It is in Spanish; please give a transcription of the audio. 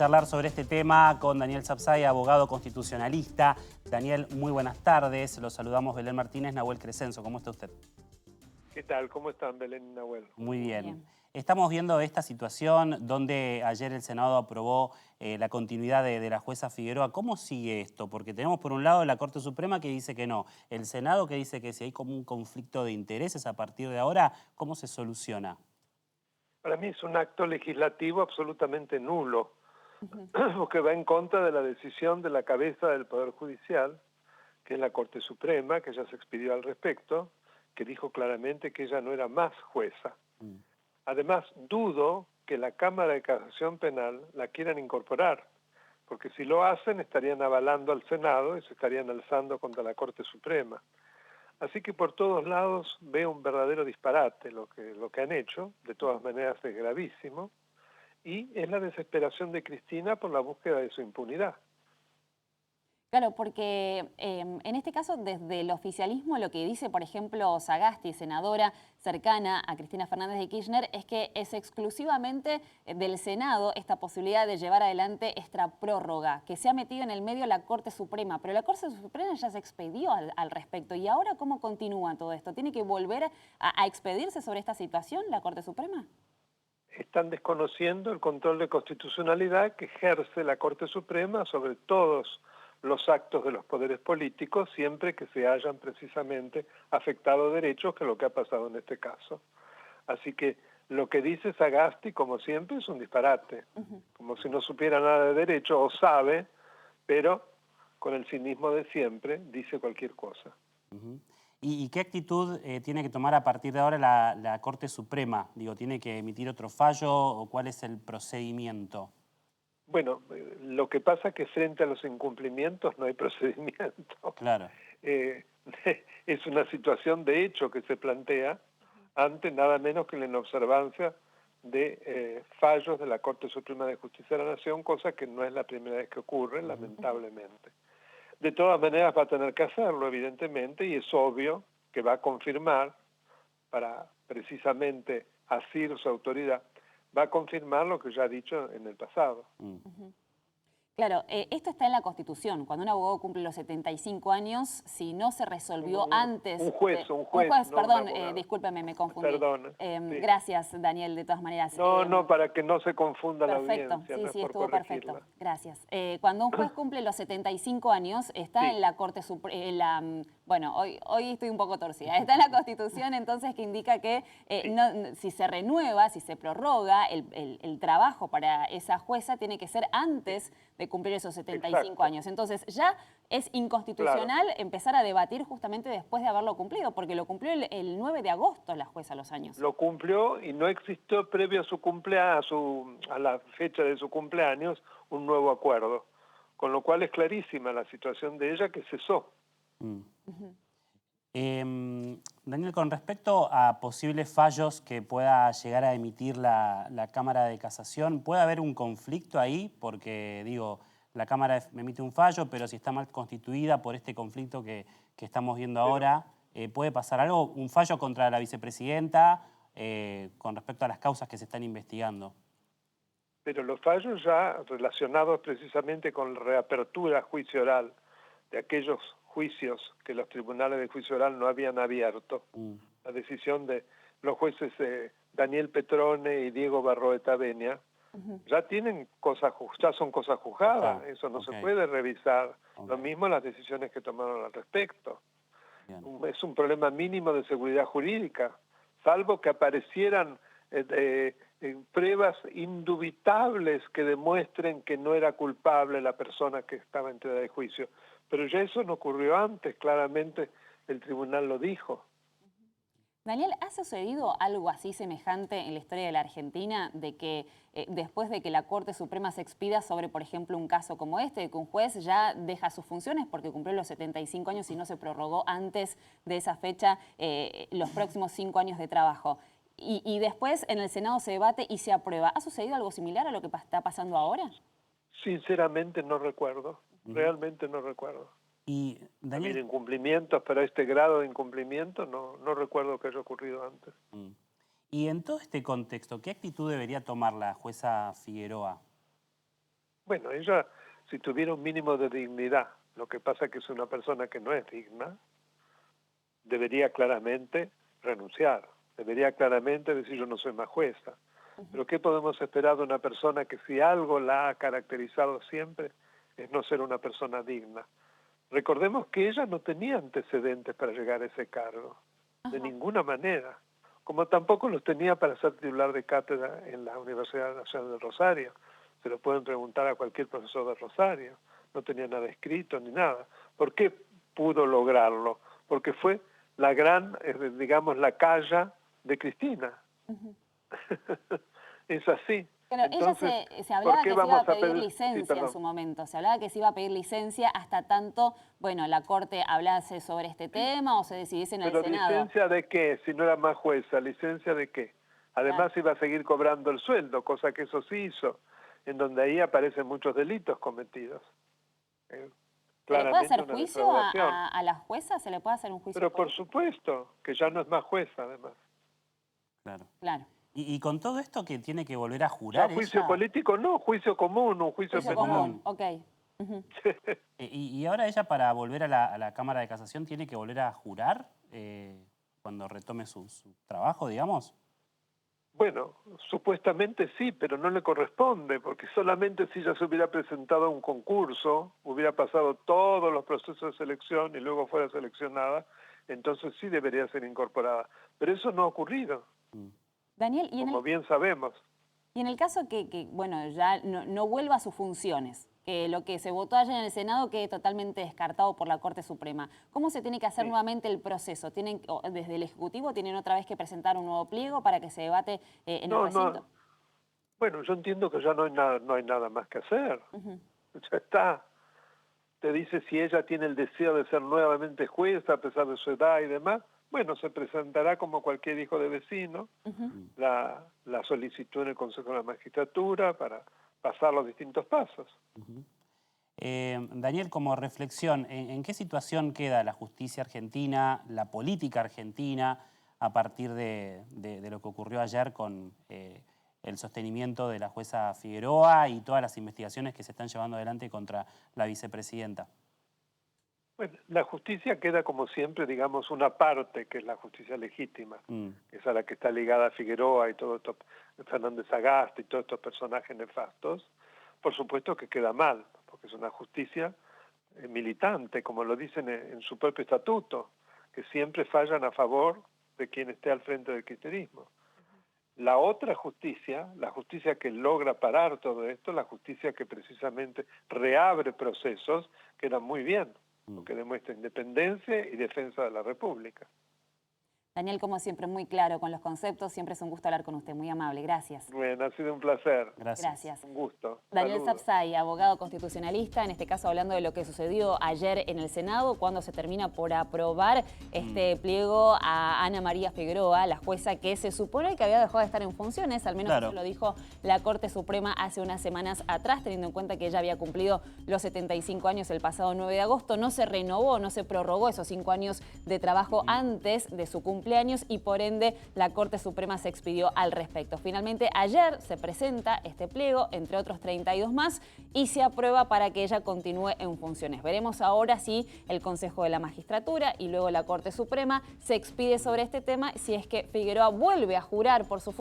Charlar sobre este tema con Daniel Sapsay, abogado constitucionalista. Daniel, muy buenas tardes. Los saludamos Belén Martínez, Nahuel Crescenzo. ¿Cómo está usted? ¿Qué tal? ¿Cómo están, Belén y Nahuel? Muy bien. Estamos viendo esta situación donde ayer el Senado aprobó la continuidad de la jueza Figueroa. ¿Cómo sigue esto? Porque tenemos por un lado la Corte Suprema que dice que no, el Senado que dice que si hay como un conflicto de intereses a partir de ahora, ¿cómo se soluciona? Para mí es un acto legislativo absolutamente nulo, porque va en contra de la decisión de la cabeza del Poder Judicial, que es la Corte Suprema, que ya se expidió al respecto, que dijo claramente que ella no era más jueza. Además, dudo que la Cámara de Casación Penal la quieran incorporar, porque si lo hacen estarían avalando al Senado y se estarían alzando contra la Corte Suprema. Así que por todos lados veo un verdadero disparate lo que han hecho, de todas maneras es gravísimo, y es la desesperación de Cristina por la búsqueda de su impunidad. Claro, porque en este caso desde el oficialismo lo que dice, por ejemplo, Sagasti, senadora cercana a Cristina Fernández de Kirchner, es que es exclusivamente del Senado esta posibilidad de llevar adelante esta prórroga, que se ha metido en el medio la Corte Suprema, pero la Corte Suprema ya se expedió al respecto. ¿Y ahora cómo continúa todo esto? ¿Tiene que volver a expedirse sobre esta situación la Corte Suprema? Están desconociendo el control de constitucionalidad que ejerce la Corte Suprema sobre todos los actos de los poderes políticos, siempre que se hayan precisamente afectado derechos, que es lo que ha pasado en este caso. Así que lo que dice Sagasti, como siempre, es un disparate, como si no supiera nada de derecho, o sabe, pero con el cinismo de siempre dice cualquier cosa. ¿Y qué actitud tiene que tomar a partir de ahora la Corte Suprema? Digo, ¿tiene que emitir otro fallo o cuál es el procedimiento? Bueno, lo que pasa es que frente a los incumplimientos no hay procedimiento. Claro. Es una situación de hecho que se plantea ante nada menos que la inobservancia de fallos de la Corte Suprema de Justicia de la Nación, cosa que no es la primera vez que ocurre, lamentablemente. De todas maneras va a tener que hacerlo, evidentemente, y es obvio que va a confirmar, para precisamente asir su autoridad, va a confirmar lo que ya ha dicho en el pasado. Claro, esto está en la Constitución. Cuando un abogado cumple los 75 años, si no se resolvió antes... Un juez, no, perdón, discúlpeme, me confundí. Perdón. Sí. Gracias, Daniel, de todas maneras. No, para que no se confunda perfecto, la audiencia. sí, No estuvo perfecto. Gracias. Cuando un juez cumple los 75 años, está en la Corte Suprema... Bueno, hoy estoy un poco torcida. Está en la Constitución, entonces, que indica que si se renueva, si se prorroga, el trabajo para esa jueza tiene que ser antes de cumplir esos 75 años. Entonces, ya es inconstitucional empezar a debatir justamente después de haberlo cumplido, porque lo cumplió el 9 de agosto la jueza Los Años. Lo cumplió y no existió previo a su cumpleaños, a la fecha de su cumpleaños, un nuevo acuerdo. Con lo cual es clarísima la situación de ella, que cesó. Daniel, con respecto a posibles fallos que pueda llegar a emitir la Cámara de Casación, ¿puede haber un conflicto ahí? Porque, digo, la Cámara emite un fallo, pero si está mal constituida por este conflicto que estamos viendo ahora, ¿puede pasar algo? ¿Un fallo contra la vicepresidenta con respecto a las causas que se están investigando? Pero los fallos ya relacionados precisamente con la reapertura a juicio oral de aquellos juicios que los tribunales de juicio oral no habían abierto. La decisión de los jueces Daniel Petrone y Diego Barroeta Benia ya tienen ya son cosas juzgadas, eso no se puede revisar. Lo mismo las decisiones que tomaron al respecto. Es un problema mínimo de seguridad jurídica, salvo que aparecieran pruebas indubitables que demuestren que no era culpable la persona que estaba en tela de juicio. Pero ya eso no ocurrió antes, claramente el tribunal lo dijo. Daniel, ¿ha sucedido algo así semejante en la historia de la Argentina, de que después de que la Corte Suprema se expida sobre, por ejemplo, un caso como este, de que un juez ya deja sus funciones porque cumplió los 75 años y no se prorrogó antes de esa fecha los próximos 5 años de trabajo? Y después en el Senado se debate y se aprueba. ¿Ha sucedido algo similar a lo que está pasando ahora? Sinceramente no recuerdo, realmente no recuerdo. Y Daniel... Ha habido incumplimientos, pero este grado de incumplimiento no recuerdo que haya ocurrido antes. Y en todo este contexto, ¿qué actitud debería tomar la jueza Figueroa? Bueno, ella, si tuviera un mínimo de dignidad, lo que pasa es que es una persona que no es digna, debería claramente renunciar, debería claramente decir yo no soy más jueza. Pero ¿qué podemos esperar de una persona que si algo la ha caracterizado siempre es no ser una persona digna? Recordemos que ella no tenía antecedentes para llegar a ese cargo, de ninguna manera, como tampoco los tenía para ser titular de cátedra en la Universidad Nacional del Rosario. Se lo pueden preguntar a cualquier profesor de Rosario. No tenía nada escrito ni nada. ¿Por qué pudo lograrlo? Porque fue la gran, digamos, la calla de Cristina. Es así. Pero entonces, ella se hablaba que se iba a pedir licencia sí, en su momento, se hablaba que se iba a pedir licencia hasta tanto, bueno, la Corte hablase sobre este tema o se decidiese en el ¿Pero Senado. licencia de qué? Si no era más jueza, ¿licencia de qué? Además iba a seguir cobrando el sueldo, cosa que eso sí hizo, en donde ahí aparecen muchos delitos cometidos. ¿Se le puede hacer juicio a la jueza? ¿Se le puede hacer un juicio? Pero por supuesto, que ya no es más jueza, además. Claro. Claro. Y con todo esto que tiene que volver a jurar No, juicio político no, juicio común, un juicio penal. Común, ok. Y ahora ella para volver a la Cámara de Casación tiene que volver a jurar cuando retome su trabajo, digamos. Bueno, supuestamente sí, pero no le corresponde, porque solamente si ella se hubiera presentado a un concurso, hubiera pasado todos los procesos de selección y luego fuera seleccionada, entonces sí debería ser incorporada. Pero eso no ha ocurrido. Daniel, como bien sabemos. Y en el caso que bueno, ya no vuelva a sus funciones, que lo que se votó ayer en el Senado quede totalmente descartado por la Corte Suprema, ¿cómo se tiene que hacer nuevamente el proceso? ¿Desde el Ejecutivo tienen otra vez que presentar un nuevo pliego para que se debate en el recinto? No. Bueno, yo entiendo que ya no hay nada más que hacer. Ya está. Te dice si ella tiene el deseo de ser nuevamente jueza a pesar de su edad y demás. Bueno, se presentará como cualquier hijo de vecino la solicitud en el Consejo de la Magistratura para pasar los distintos pasos. Daniel, como reflexión, ¿en qué situación queda la justicia argentina, la política argentina, a partir de lo que ocurrió ayer con el sostenimiento de la jueza Figueroa y todas las investigaciones que se están llevando adelante contra la vicepresidenta? Bueno, la justicia queda como siempre, digamos, una parte que es la justicia legítima, que es a la que está ligada a Figueroa y todo esto, Fernández Sagasti y todos estos personajes nefastos. Por supuesto que queda mal, porque es una justicia militante, como lo dicen en su propio estatuto, que siempre fallan a favor de quien esté al frente del kirchnerismo. La otra justicia, la justicia que logra parar todo esto, la justicia que precisamente reabre procesos, queda muy bien, porque demuestra independencia y defensa de la República. Daniel, como siempre, muy claro con los conceptos. Siempre es un gusto hablar con usted. Muy amable. Gracias. Bueno, ha sido un placer. Gracias. Un gusto. Daniel Sapsay, abogado constitucionalista, en este caso hablando de lo que sucedió ayer en el Senado, cuando se termina por aprobar este pliego a Ana María Figueroa, la jueza que se supone que había dejado de estar en funciones, al menos eso lo dijo la Corte Suprema hace unas semanas atrás, teniendo en cuenta que ella había cumplido los 75 años el pasado 9 de agosto. No se renovó, no se prorrogó esos 5 años de trabajo antes de su cumpleaños y por ende la Corte Suprema se expidió al respecto. Finalmente ayer se presenta este pliego, entre otros 32 más, y se aprueba para que ella continúe en funciones. Veremos ahora si el Consejo de la Magistratura y luego la Corte Suprema se expide sobre este tema, si es que Figueroa vuelve a jurar por su